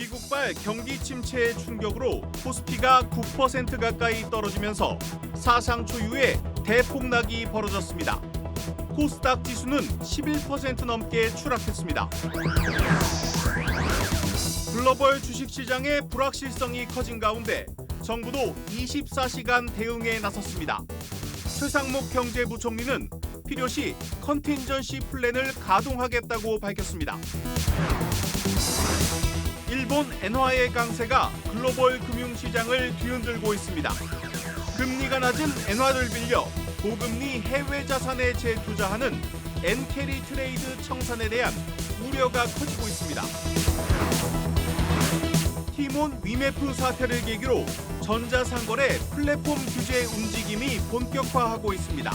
미국발 경기 침체의 충격으로 코스피가 9% 가까이 떨어지면서 사상 초유의 대폭락이 벌어졌습니다. 코스닥 지수는 11% 넘게 추락했습니다. 글로벌 주식시장의 불확실성이 커진 가운데 정부도 24시간 대응에 나섰습니다. 최상목 경제부총리는 필요시 컨틴전시 플랜을 가동하겠다고 밝혔습니다. 일본 엔화의 강세가 글로벌 금융시장을 뒤흔들고 있습니다. 금리가 낮은 엔화를 빌려 고금리 해외 자산에 재투자하는 엔캐리 트레이드 청산에 대한 우려가 커지고 있습니다. 티몬 위메프 사태를 계기로 전자상거래 플랫폼 규제 움직임이 본격화하고 있습니다.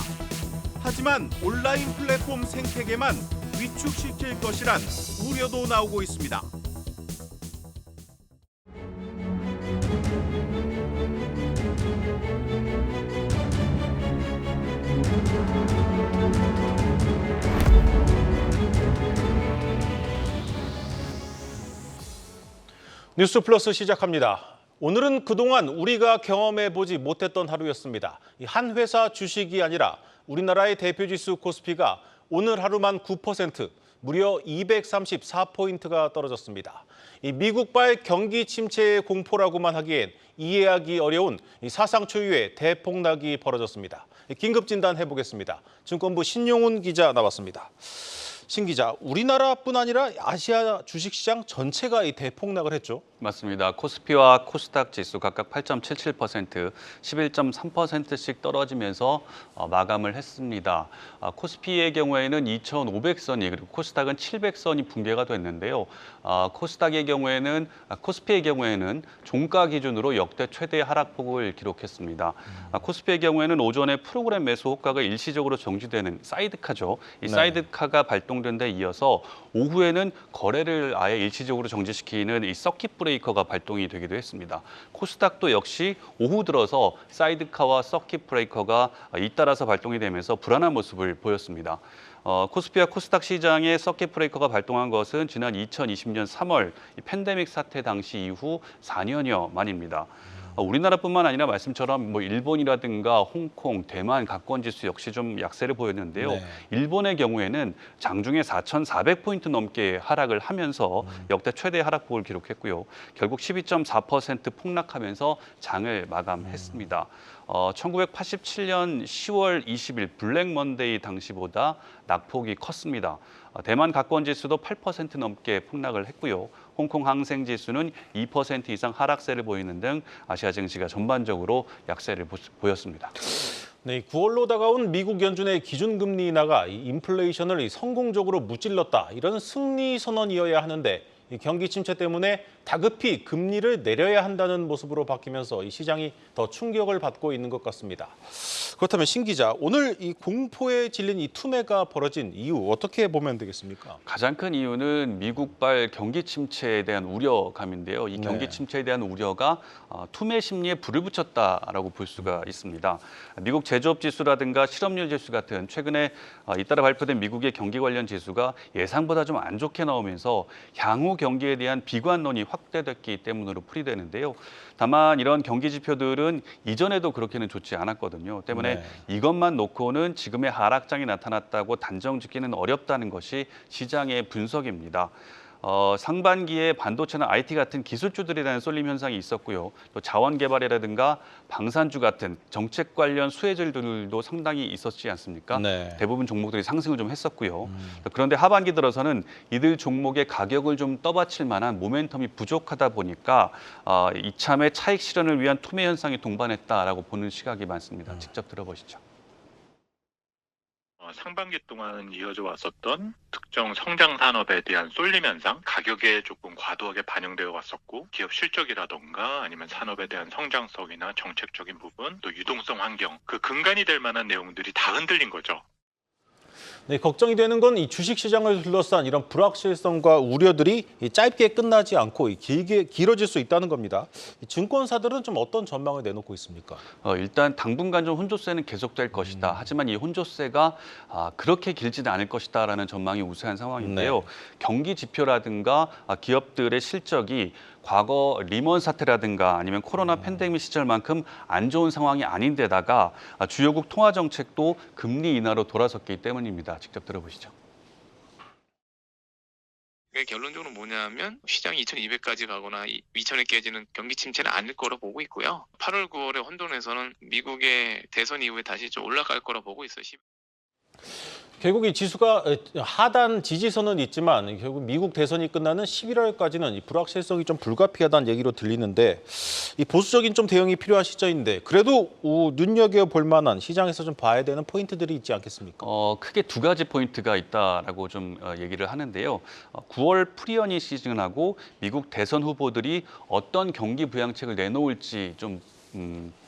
하지만 온라인 플랫폼 생태계만 위축시킬 것이란 우려도 나오고 있습니다. 뉴스 플러스 시작합니다. 오늘은 그동안 우리가 경험해보지 못했던 하루였습니다. 한 회사 주식이 아니라 우리나라의 대표지수 코스피가 오늘 하루만 9%, 무려 234포인트가 떨어졌습니다. 미국발 경기 침체의 공포라고만 하기엔 이해하기 어려운 사상 초유의 대폭락이 벌어졌습니다. 긴급 진단해보겠습니다. 증권부 신용훈 기자 나왔습니다. 신 기자, 우리나라뿐 아니라 아시아 주식시장 전체가 이 대폭락을 했죠? 맞습니다. 코스피와 코스닥 지수 각각 8.77%, 11.3%씩 떨어지면서 마감을 했습니다. 코스피의 경우에는 2,500선이 그리고 코스닥은 700선이 붕괴가 됐는데요. 코스피의 경우에는 종가 기준으로 역대 최대 하락폭을 기록했습니다. 코스피의 경우에는 오전에 프로그램 매수 호가가 일시적으로 정지되는 사이드카죠. 이 사이드카가 발동된 데 이어서 오후에는 거래를 아예 일시적으로 정지시키는 이 서킷 브레이커가 발동이 되기도 했습니다. 코스닥도 역시 오후 들어서 사이드카와 서킷 브레이커가 잇따라서 발동이 되면서 불안한 모습을 보였습니다. 코스피와 코스닥 시장의 서킷 브레이커가 발동한 것은 지난 2020년 3월 팬데믹 사태 당시 이후 4년여 만입니다. 우리나라뿐만 아니라 말씀처럼 일본이라든가 홍콩, 대만 가권 지수 역시 좀 약세를 보였는데요. 일본의 경우에는 장중에 4,400포인트 넘게 하락을 하면서 역대 최대 하락폭을 기록했고요. 결국 12.4% 폭락하면서 장을 마감했습니다. 1987년 10월 20일 블랙 먼데이 당시보다 낙폭이 컸습니다. 대만 가권 지수도 8% 넘게 폭락을 했고요. 홍콩 항생 지수는 2% 이상 하락세를 보이는 등 아시아 증시가 전반적으로 약세를 보였습니다. 네, 9월로 다가온 미국 연준의 기준금리 인하가 인플레이션을 성공적으로 무찔렀다. 이런 승리 선언이어야 하는데 이 경기 침체 때문에 다급히 금리를 내려야 한다는 모습으로 바뀌면서 이 시장이 더 충격을 받고 있는 것 같습니다. 그렇다면 신 기자, 오늘 이 공포에 질린 이 투매가 벌어진 이유 어떻게 보면 되겠습니까? 가장 큰 이유는 미국발 경기 침체에 대한 우려감인데요. 이 경기 침체에 대한 우려가 투매 심리에 불을 붙였다라고 볼 수가 있습니다. 미국 제조업 지수라든가 실업률 지수 같은 최근에 잇따라 발표된 미국의 경기 관련 지수가 예상보다 좀 안 좋게 나오면서 향후 경기에 대한 비관론이 확대됐기 때문으로 풀이되는데요. 다만 이런 경기 지표들은 이전에도 그렇게는 좋지 않았거든요. 때문에 이것만 놓고는 지금의 하락장이 나타났다고 단정 짓기는 어렵다는 것이 시장의 분석입니다. 상반기에 반도체나 IT 같은 기술주들에 대한 쏠림 현상이 있었고요. 또 자원 개발이라든가 방산주 같은 정책 관련 수혜주들도 상당히 있었지 않습니까? 대부분 종목들이 상승을 좀 했었고요. 그런데 하반기 들어서는 이들 종목의 가격을 좀 떠받칠 만한 모멘텀이 부족하다 보니까 이참에 차익 실현을 위한 투매 현상이 동반했다라고 보는 시각이 많습니다. 직접 들어보시죠. 상반기 동안 이어져 왔었던 특정 성장 산업에 대한 쏠림 현상, 가격에 조금 과도하게 반영되어 왔었고 기업 실적이라던가 아니면 산업에 대한 성장성이나 정책적인 부분, 또 유동성 환경, 그 근간이 될 만한 내용들이 다 흔들린 거죠. 네, 걱정이 되는 건 이 주식시장을 둘러싼 이런 불확실성과 우려들이 짧게 끝나지 않고 길어질 수 있다는 겁니다. 증권사들은 좀 어떤 전망을 내놓고 있습니까? 일단 당분간 좀 혼조세는 계속될 것이다. 하지만 이 혼조세가 그렇게 길지는 않을 것이다라는 전망이 우세한 상황인데요. 경기 지표라든가 기업들의 실적이 과거 리먼 사태라든가 아니면 코로나 팬데믹 시절만큼 안 좋은 상황이 아닌데다가 주요국 통화 정책도 금리 인하로 돌아섰기 때문입니다. 직접 들어보시죠. 결론적으로 뭐냐면 시장이 2200까지 가거나 2000에 깨지는 경기 침체는 아닐 거로 보고 있고요. 8월, 9월의 혼돈에서는 미국의 대선 이후에 다시 좀 올라갈 거라 보고 있어요. 결국 이 지수가 하단 지지선은 있지만 결국 미국 대선이 끝나는 11월까지는 이 불확실성이 좀 불가피하다는 얘기로 들리는데 이 보수적인 좀 대응이 필요한 시점인데 그래도 눈여겨볼 만한 시장에서 좀 봐야 되는 포인트들이 있지 않겠습니까? 크게 두 가지 포인트가 있다라고 좀 얘기를 하는데요. 9월 프리어닝 시즌하고 미국 대선 후보들이 어떤 경기 부양책을 내놓을지 좀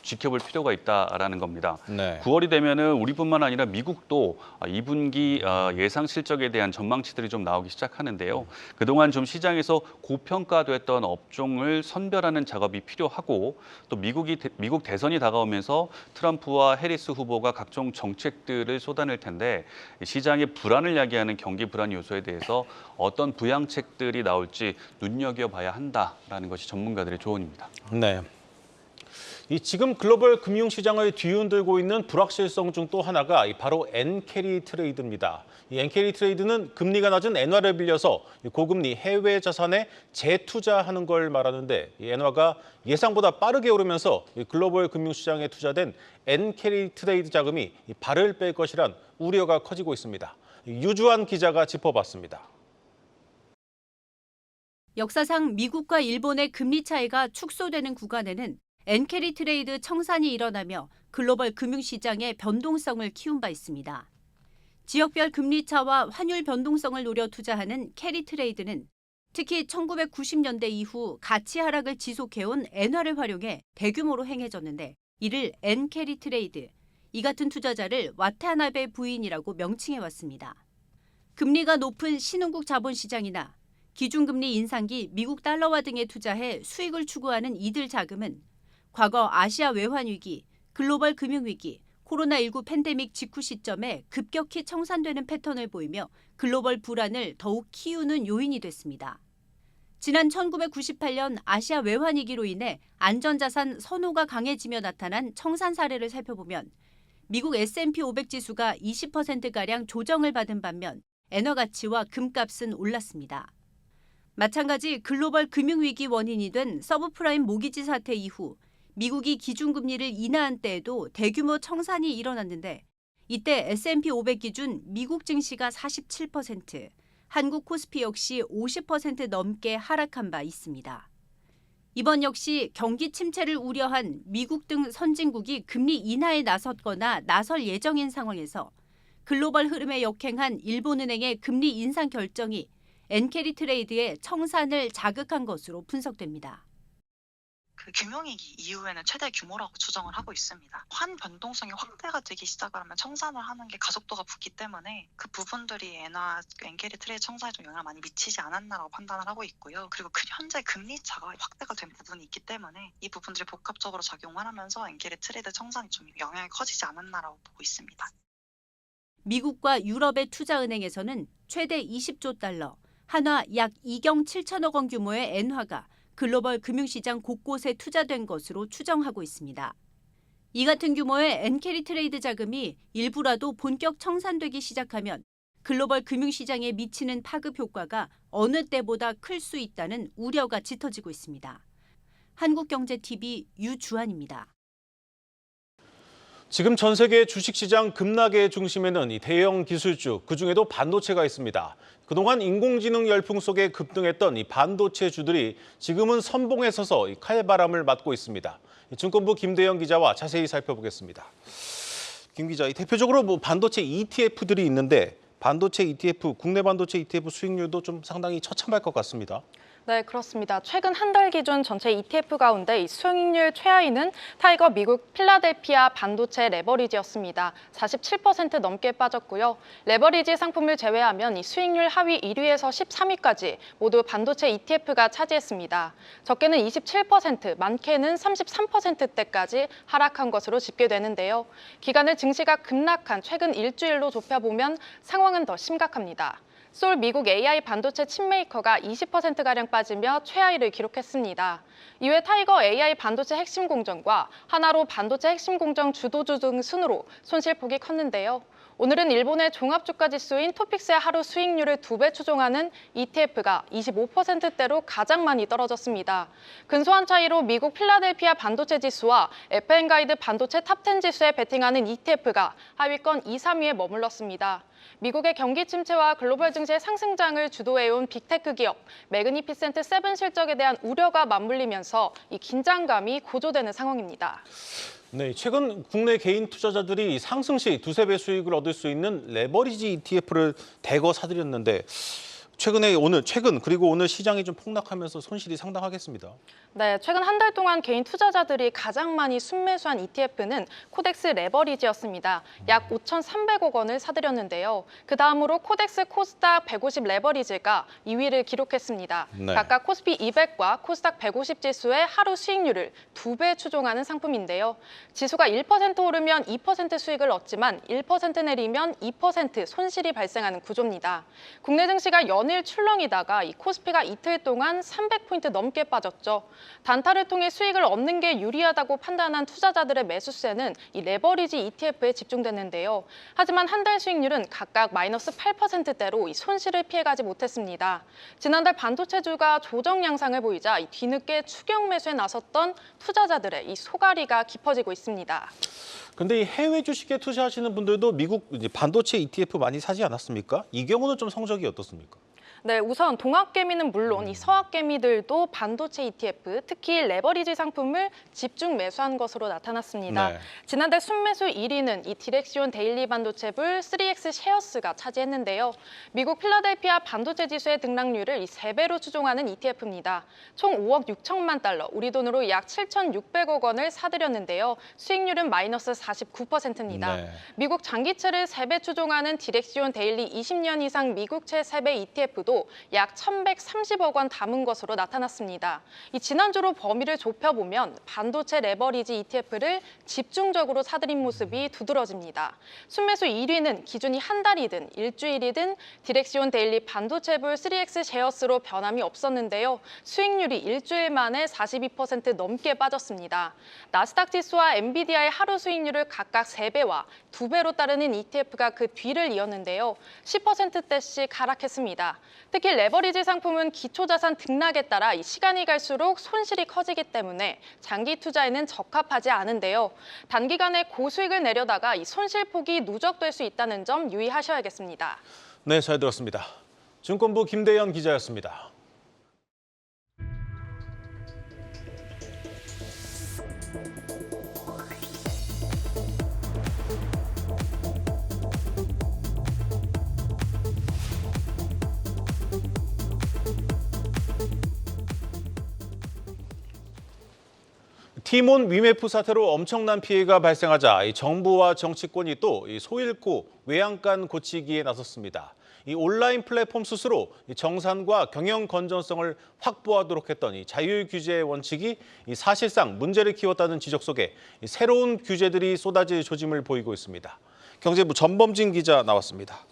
지켜볼 필요가 있다라는 겁니다. 네. 9월이 되면은 우리뿐만 아니라 미국도 2분기 예상 실적에 대한 전망치들이 좀 나오기 시작하는데요. 그동안 좀 시장에서 고평가됐던 업종을 선별하는 작업이 필요하고 또 미국 대선이 다가오면서 트럼프와 해리스 후보가 각종 정책들을 쏟아낼 텐데 시장의 불안을 야기하는 경기 불안 요소에 대해서 어떤 부양책들이 나올지 눈여겨봐야 한다라는 것이 전문가들의 조언입니다. 네. 이 지금 글로벌 금융시장을 뒤흔들고 있는 불확실성 중 또 하나가 바로 엔캐리 트레이드입니다. 이 엔캐리 트레이드는 금리가 낮은 엔화를 빌려서 고금리 해외 자산에 재투자하는 걸 말하는데 이 엔화가 예상보다 빠르게 오르면서 글로벌 금융시장에 투자된 엔캐리 트레이드 자금이 발을 뺄 것이란 우려가 커지고 있습니다. 유주한 기자가 짚어봤습니다. 역사상 미국과 일본의 금리 차이가 축소되는 구간에는 엔캐리 트레이드 청산이 일어나며 글로벌 금융시장의 변동성을 키운 바 있습니다. 지역별 금리차와 환율 변동성을 노려 투자하는 캐리 트레이드는 특히 1990년대 이후 가치 하락을 지속해온 엔화를 활용해 대규모로 행해졌는데 이를 엔캐리 트레이드, 이 같은 투자자를 와타나베 부인이라고 명칭해왔습니다. 금리가 높은 신흥국 자본시장이나 기준금리 인상기 미국 달러화 등에 투자해 수익을 추구하는 이들 자금은 과거 아시아 외환위기, 글로벌 금융위기, 코로나19 팬데믹 직후 시점에 급격히 청산되는 패턴을 보이며 글로벌 불안을 더욱 키우는 요인이 됐습니다. 지난 1998년 아시아 외환위기로 인해 안전자산 선호가 강해지며 나타난 청산 사례를 살펴보면 미국 S&P 500 지수가 20%가량 조정을 받은 반면 엔화 가치와 금값은 올랐습니다. 마찬가지 글로벌 금융위기 원인이 된 서브프라임 모기지 사태 이후 미국이 기준금리를 인하한 때에도 대규모 청산이 일어났는데 이때 S&P 500 기준 미국 증시가 47%, 한국 코스피 역시 50% 넘게 하락한 바 있습니다. 이번 역시 경기 침체를 우려한 미국 등 선진국이 금리 인하에 나섰거나 나설 예정인 상황에서 글로벌 흐름에 역행한 일본은행의 금리 인상 결정이 엔캐리 트레이드의 청산을 자극한 것으로 분석됩니다. 금융위기 이후에는 최대 규모라고 추정을 하고 있습니다. 환 변동성이 확대가 되기 시작을 하면 청산을 하는 게 가속도가 붙기 때문에 그 부분들이 엔화, 엔캐리 트레이드 청산에 좀 영향을 많이 미치지 않았나라고 판단을 하고 있고요. 그리고 현재 금리차가 확대가 된 부분이 있기 때문에 이 부분들이 복합적으로 작용을 하면서 엔캐리 트레이드 청산이 좀 영향이 커지지 않았나라고 보고 있습니다. 미국과 유럽의 투자은행에서는 최대 20조 달러, 한화 약 2경 7천억 원 규모의 엔화가 글로벌 금융시장 곳곳에 투자된 것으로 추정하고 있습니다. 이 같은 규모의 엔캐리 트레이드 자금이 일부라도 본격 청산되기 시작하면 글로벌 금융시장에 미치는 파급 효과가 어느 때보다 클 수 있다는 우려가 짙어지고 있습니다. 한국경제TV 유주한입니다. 지금 전 세계 주식시장 급락의 중심에는 이 대형 기술주, 그중에도 반도체가 있습니다. 그동안 인공지능 열풍 속에 급등했던 이 반도체주들이 지금은 선봉에 서서 이 칼바람을 맞고 있습니다. 증권부 김대영 기자와 자세히 살펴보겠습니다. 김 기자, 대표적으로 반도체 ETF들이 있는데 반도체 ETF, 국내 반도체 ETF 수익률도 좀 상당히 처참할 것 같습니다. 네, 그렇습니다. 최근 한 달 기준 전체 ETF 가운데 이 수익률 최하위는 타이거 미국 필라델피아 반도체 레버리지였습니다. 47% 넘게 빠졌고요. 레버리지 상품을 제외하면 이 수익률 하위 1위에서 13위까지 모두 반도체 ETF가 차지했습니다. 적게는 27%, 많게는 33%대까지 하락한 것으로 집계되는데요. 기간을 증시가 급락한 최근 일주일로 좁혀보면 상황은 더 심각합니다. 솔 미국 AI 반도체 칩메이커가 20%가량 빠지며 최하위를 기록했습니다. 이외 타이거 AI 반도체 핵심 공정과 하나로 반도체 핵심 공정 주도주 등 순으로 손실폭이 컸는데요. 오늘은 일본의 종합주가 지수인 토픽스의 하루 수익률을 2배 추종하는 ETF가 25%대로 가장 많이 떨어졌습니다. 근소한 차이로 미국 필라델피아 반도체 지수와 FN가이드 반도체 탑10 지수에 베팅하는 ETF가 하위권 2, 3위에 머물렀습니다. 미국의 경기 침체와 글로벌 증시의 상승장을 주도해온 빅테크 기업 매그니피센트 7 실적에 대한 우려가 맞물리면서 이 긴장감이 고조되는 상황입니다. 네, 최근 국내 개인 투자자들이 상승 시 두세 배 수익을 얻을 수 있는 레버리지 ETF를 대거 사들였는데 최근 그리고 오늘 시장이 좀 폭락하면서 손실이 상당하겠습니다. 네, 최근 한 달 동안 개인 투자자들이 가장 많이 순매수한 ETF는 코덱스 레버리지였습니다. 약 5,300억 원을 사들였는데요. 그 다음으로 코덱스 코스닥 150 레버리지가 2위를 기록했습니다. 네. 각각 코스피 200과 코스닥 150 지수의 하루 수익률을 2배 추종하는 상품인데요. 지수가 1% 오르면 2% 수익을 얻지만 1% 내리면 2% 손실이 발생하는 구조입니다. 국내 증시가 연일 출렁이다가 이 코스피가 이틀 동안 300포인트 넘게 빠졌죠. 단타를 통해 수익을 얻는 게 유리하다고 판단한 투자자들의 매수세는 이 레버리지 ETF에 집중됐는데요. 하지만 한 달 수익률은 각각 마이너스 8%대로 이 손실을 피해가지 못했습니다. 지난달 반도체주가 조정 양상을 보이자 이 뒤늦게 추격 매수에 나섰던 투자자들의 이 소가리가 깊어지고 있습니다. 근데 이 해외 주식에 투자하시는 분들도 미국 이제 반도체 ETF 많이 사지 않았습니까? 이 경우는 좀 성적이 어떻습니까? 네, 우선 동학개미는 물론 이 서학개미들도 반도체 ETF, 특히 레버리지 상품을 집중 매수한 것으로 나타났습니다. 네. 지난달 순매수 1위는 이 디렉시온 데일리 반도체불 3X 셰어스가 차지했는데요. 미국 필라델피아 반도체 지수의 등락률을 이 3배로 추종하는 ETF입니다. 총 5억 6천만 달러, 우리 돈으로 약 7,600억 원을 사들였는데요. 수익률은 마이너스 49%입니다. 네. 미국 장기채를 3배 추종하는 디렉시온 데일리 20년 이상 미국채 3배 ETF도 약 1,130억 원 담은 것으로 나타났습니다. 이 지난주로 범위를 좁혀보면 반도체 레버리지 ETF를 집중적으로 사들인 모습이 두드러집니다. 순매수 1위는 기준이 한 달이든 일주일이든 디렉시온 데일리 반도체불 3X 셰어스로 변함이 없었는데요. 수익률이 일주일 만에 42% 넘게 빠졌습니다. 나스닥 지수와 엔비디아의 하루 수익률을 각각 3배와 2배로 따르는 ETF가 그 뒤를 이었는데요. 10%대씩 하락했습니다. 특히 레버리지 상품은 기초자산 등락에 따라 시간이 갈수록 손실이 커지기 때문에 장기 투자에는 적합하지 않은데요. 단기간에 고수익을 내려다가 이 손실폭이 누적될 수 있다는 점 유의하셔야겠습니다. 네, 잘 들었습니다. 증권부 김대현 기자였습니다. 티몬 위메프 사태로 엄청난 피해가 발생하자 이 정부와 정치권이 또 소잃고 외양간 고치기에 나섰습니다. 이 온라인 플랫폼 스스로 정산과 경영 건전성을 확보하도록 했던 이 자율 규제의 원칙이 사실상 문제를 키웠다는 지적 속에 새로운 규제들이 쏟아질 조짐을 보이고 있습니다. 경제부 전범진 기자 나왔습니다.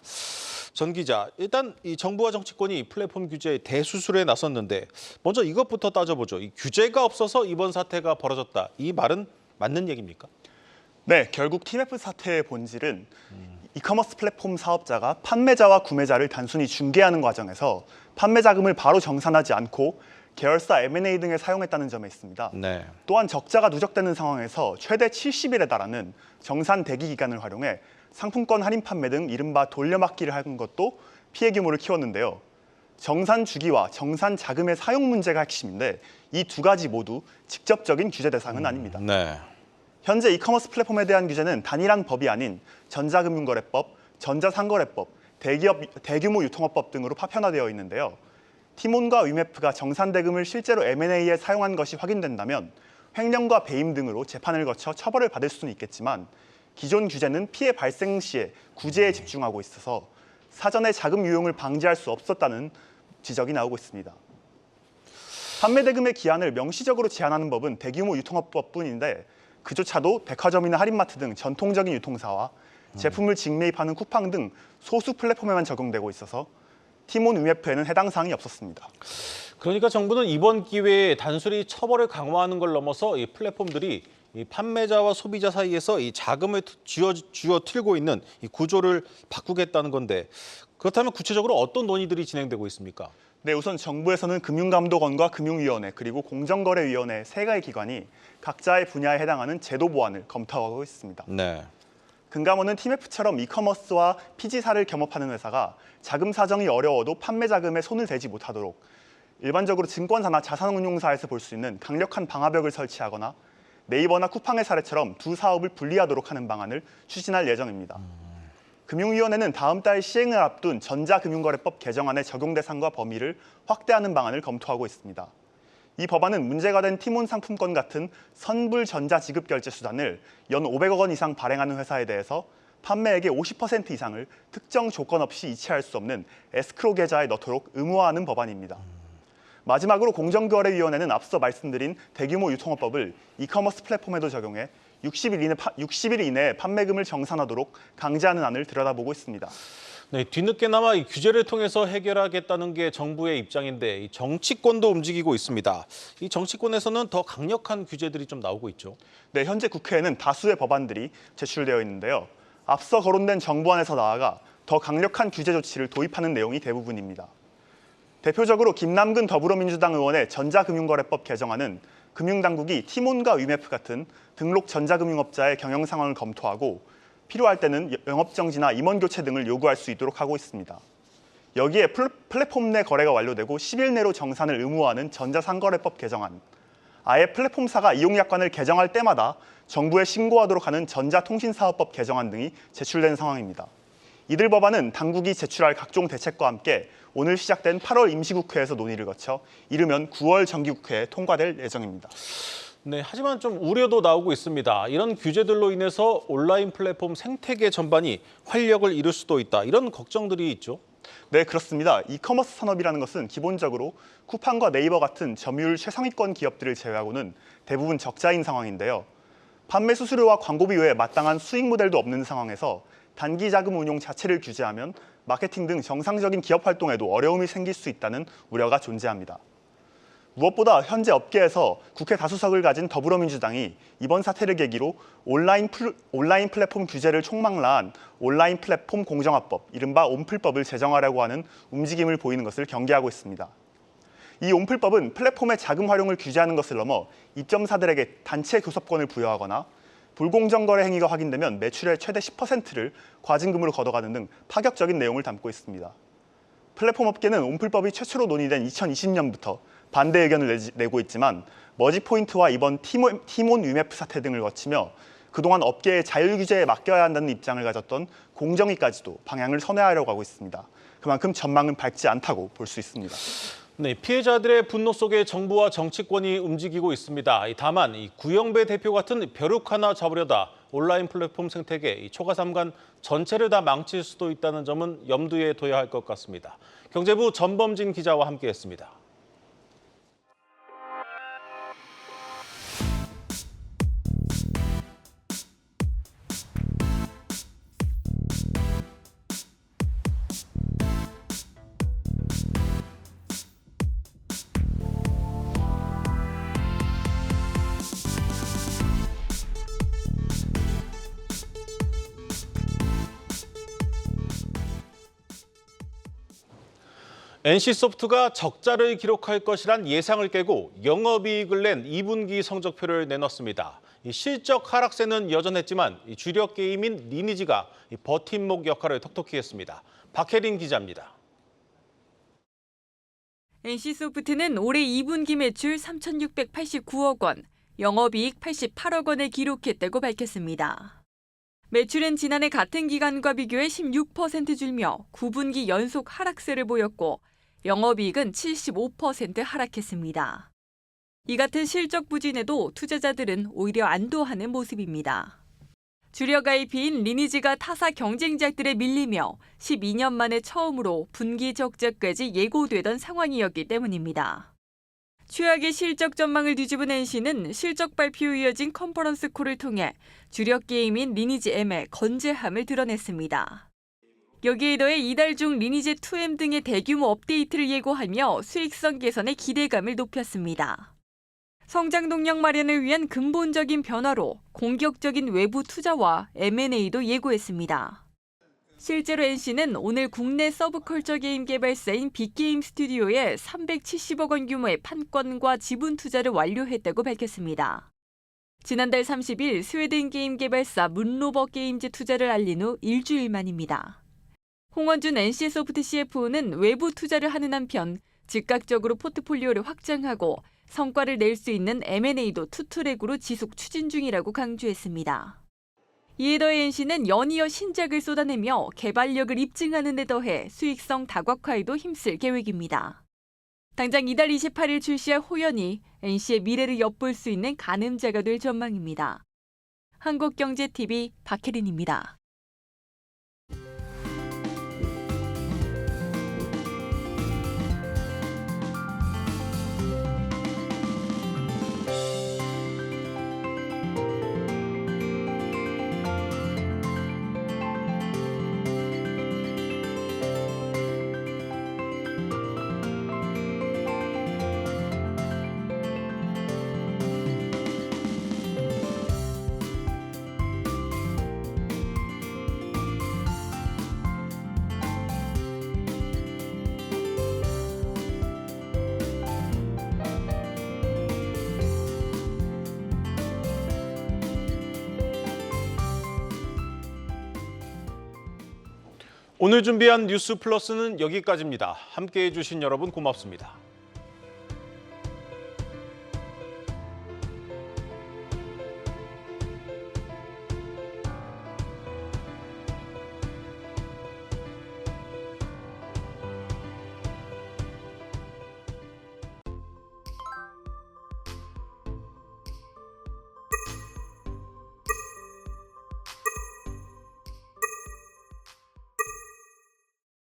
전 기자, 일단 이 정부와 정치권이 플랫폼 규제에 대수술에 나섰는데 먼저 이것부터 따져보죠. 이 규제가 없어서 이번 사태가 벌어졌다. 이 말은 맞는 얘기입니까? 네, 결국 TMF 사태의 본질은 이커머스 플랫폼 사업자가 판매자와 구매자를 단순히 중개하는 과정에서 판매 자금을 바로 정산하지 않고 계열사 M&A 등을 사용했다는 점에 있습니다. 네. 또한 적자가 누적되는 상황에서 최대 70일에 달하는 정산 대기 기간을 활용해 상품권 할인 판매 등 이른바 돌려막기를 한 것도 피해 규모를 키웠는데요. 정산 주기와 정산 자금의 사용 문제가 핵심인데 이 두 가지 모두 직접적인 규제 대상은 아닙니다. 네. 현재 이커머스 플랫폼에 대한 규제는 단일한 법이 아닌 전자금융거래법, 전자상거래법, 대규모 유통업법 등으로 파편화되어 있는데요. 티몬과 위메프가 정산 대금을 실제로 M&A에 사용한 것이 확인된다면 횡령과 배임 등으로 재판을 거쳐 처벌을 받을 수는 있겠지만 기존 규제는 피해 발생 시에 구제에 집중하고 있어서 사전에 자금 유용을 방지할 수 없었다는 지적이 나오고 있습니다. 판매 대금의 기한을 명시적으로 제한하는 법은 대규모 유통업법뿐인데 그조차도 백화점이나 할인마트 등 전통적인 유통사와 제품을 직매입하는 쿠팡 등 소수 플랫폼에만 적용되고 있어서 티몬 위메프에는 해당 사항이 없었습니다. 그러니까 정부는 이번 기회에 단순히 처벌을 강화하는 걸 넘어서 이 플랫폼들이 이 판매자와 소비자 사이에서 이 자금을 쥐어 틀고 있는 이 구조를 바꾸겠다는 건데, 그렇다면 구체적으로 어떤 논의들이 진행되고 있습니까? 네, 우선 정부에서는 금융감독원과 금융위원회 그리고 공정거래위원회 세 가지 기관이 각자의 분야에 해당하는 제도 보완을 검토하고 있습니다. 네. 금감원은 티맵처럼 이커머스와 피지사를 겸업하는 회사가 자금 사정이 어려워도 판매 자금에 손을 대지 못하도록 일반적으로 증권사나 자산운용사에서 볼 수 있는 강력한 방화벽을 설치하거나 네이버나 쿠팡의 사례처럼 두 사업을 분리하도록 하는 방안을 추진할 예정입니다. 금융위원회는 다음 달 시행을 앞둔 전자금융거래법 개정안의 적용 대상과 범위를 확대하는 방안을 검토하고 있습니다. 이 법안은 문제가 된 티몬 상품권 같은 선불 전자지급결제 수단을 연 500억 원 이상 발행하는 회사에 대해서 판매액의 50% 이상을 특정 조건 없이 이체할 수 없는 에스크로 계좌에 넣도록 의무화하는 법안입니다. 마지막으로 공정거래위원회는 앞서 말씀드린 대규모 유통업법을 이커머스 플랫폼에도 적용해 60일 이내에 판매금을 정산하도록 강제하는 안을 들여다보고 있습니다. 네, 뒤늦게나마 이 규제를 통해서 해결하겠다는 게 정부의 입장인데 이 정치권도 움직이고 있습니다. 이 정치권에서는 더 강력한 규제들이 좀 나오고 있죠. 네, 현재 국회에는 다수의 법안들이 제출되어 있는데요. 앞서 거론된 정부안에서 나아가 더 강력한 규제 조치를 도입하는 내용이 대부분입니다. 대표적으로 김남근 더불어민주당 의원의 전자금융거래법 개정안은 금융당국이 티몬과 위메프 같은 등록 전자금융업자의 경영 상황을 검토하고 필요할 때는 영업정지나 임원교체 등을 요구할 수 있도록 하고 있습니다. 여기에 플랫폼 내 거래가 완료되고 10일 내로 정산을 의무화하는 전자상거래법 개정안, 아예 플랫폼사가 이용약관을 개정할 때마다 정부에 신고하도록 하는 전자통신사업법 개정안 등이 제출된 상황입니다. 이들 법안은 당국이 제출할 각종 대책과 함께 오늘 시작된 8월 임시국회에서 논의를 거쳐 이르면 9월 정기국회에 통과될 예정입니다. 네, 하지만 좀 우려도 나오고 있습니다. 이런 규제들로 인해서 온라인 플랫폼 생태계 전반이 활력을 잃을 수도 있다. 이런 걱정들이 있죠. 네, 그렇습니다. 이커머스 산업이라는 것은 기본적으로 쿠팡과 네이버 같은 점유율 최상위권 기업들을 제외하고는 대부분 적자인 상황인데요. 판매 수수료와 광고비 외에 마땅한 수익 모델도 없는 상황에서 단기 자금 운용 자체를 규제하면 마케팅 등 정상적인 기업 활동에도 어려움이 생길 수 있다는 우려가 존재합니다. 무엇보다 현재 업계에서 국회 다수석을 가진 더불어민주당이 이번 사태를 계기로 온라인 플랫폼 규제를 총망라한 온라인 플랫폼 공정화법, 이른바 온플법을 제정하려고 하는 움직임을 보이는 것을 경계하고 있습니다. 이 온플법은 플랫폼의 자금 활용을 규제하는 것을 넘어 입점사들에게 단체 교섭권을 부여하거나 불공정 거래 행위가 확인되면 매출의 최대 10%를 과징금으로 걷어가는 등 파격적인 내용을 담고 있습니다. 플랫폼 업계는 온플법이 최초로 논의된 2020년부터 반대 의견을 내고 있지만 머지포인트와 이번 티몬 위메프 사태 등을 거치며 그동안 업계의 자율 규제에 맡겨야 한다는 입장을 가졌던 공정위까지도 방향을 선회하려고 하고 있습니다. 그만큼 전망은 밝지 않다고 볼 수 있습니다. 네, 피해자들의 분노 속에 정부와 정치권이 움직이고 있습니다. 다만 구영배 대표 같은 벼룩 하나 잡으려다 온라인 플랫폼 생태계 초가삼간 전체를 다 망칠 수도 있다는 점은 염두에 둬야 할 것 같습니다. 경제부 전범진 기자와 함께했습니다. NC소프트가 적자를 기록할 것이란 예상을 깨고 영업이익을 낸 2분기 성적표를 내놨습니다. 실적 하락세는 여전했지만 주력 게임인 리니지가 버팀목 역할을 톡톡히 했습니다. 박혜린 기자입니다. NC소프트는 올해 2분기 매출 3,689억 원, 영업이익 88억 원을 기록했다고 밝혔습니다. 매출은 지난해 같은 기간과 비교해 16% 줄며 9분기 연속 하락세를 보였고 영업이익은 75% 하락했습니다. 이 같은 실적 부진에도 투자자들은 오히려 안도하는 모습입니다. 주력 IP인 리니지가 타사 경쟁작들에 밀리며 12년 만에 처음으로 분기 적자까지 예고되던 상황이었기 때문입니다. 최악의 실적 전망을 뒤집은 NC는 실적 발표 이어진 컨퍼런스 콜을 통해 주력 게임인 리니지 M의 건재함을 드러냈습니다. 여기에 더해 이달 중 리니지 2M 등의 대규모 업데이트를 예고하며 수익성 개선의 기대감을 높였습니다. 성장 동력 마련을 위한 근본적인 변화로 공격적인 외부 투자와 M&A도 예고했습니다. 실제로 NC는 오늘 국내 서브컬처 게임 개발사인 빅게임 스튜디오에 370억 원 규모의 판권과 지분 투자를 완료했다고 밝혔습니다. 지난달 30일 스웨덴 게임 개발사 문로버 게임즈 투자를 알린 후 일주일 만입니다. 홍원준 NC소프트 CFO는 외부 투자를 하는 한편 즉각적으로 포트폴리오를 확장하고 성과를 낼 수 있는 M&A도 투트랙으로 지속 추진 중이라고 강조했습니다. 이에 더해 NC는 연이어 신작을 쏟아내며 개발력을 입증하는 데 더해 수익성 다각화에도 힘쓸 계획입니다. 당장 이달 28일 출시할 호연이 NC의 미래를 엿볼 수 있는 가늠자가 될 전망입니다. 한국경제TV 박혜린입니다. 오늘 준비한 뉴스 플러스는 여기까지입니다. 함께해 주신 여러분 고맙습니다.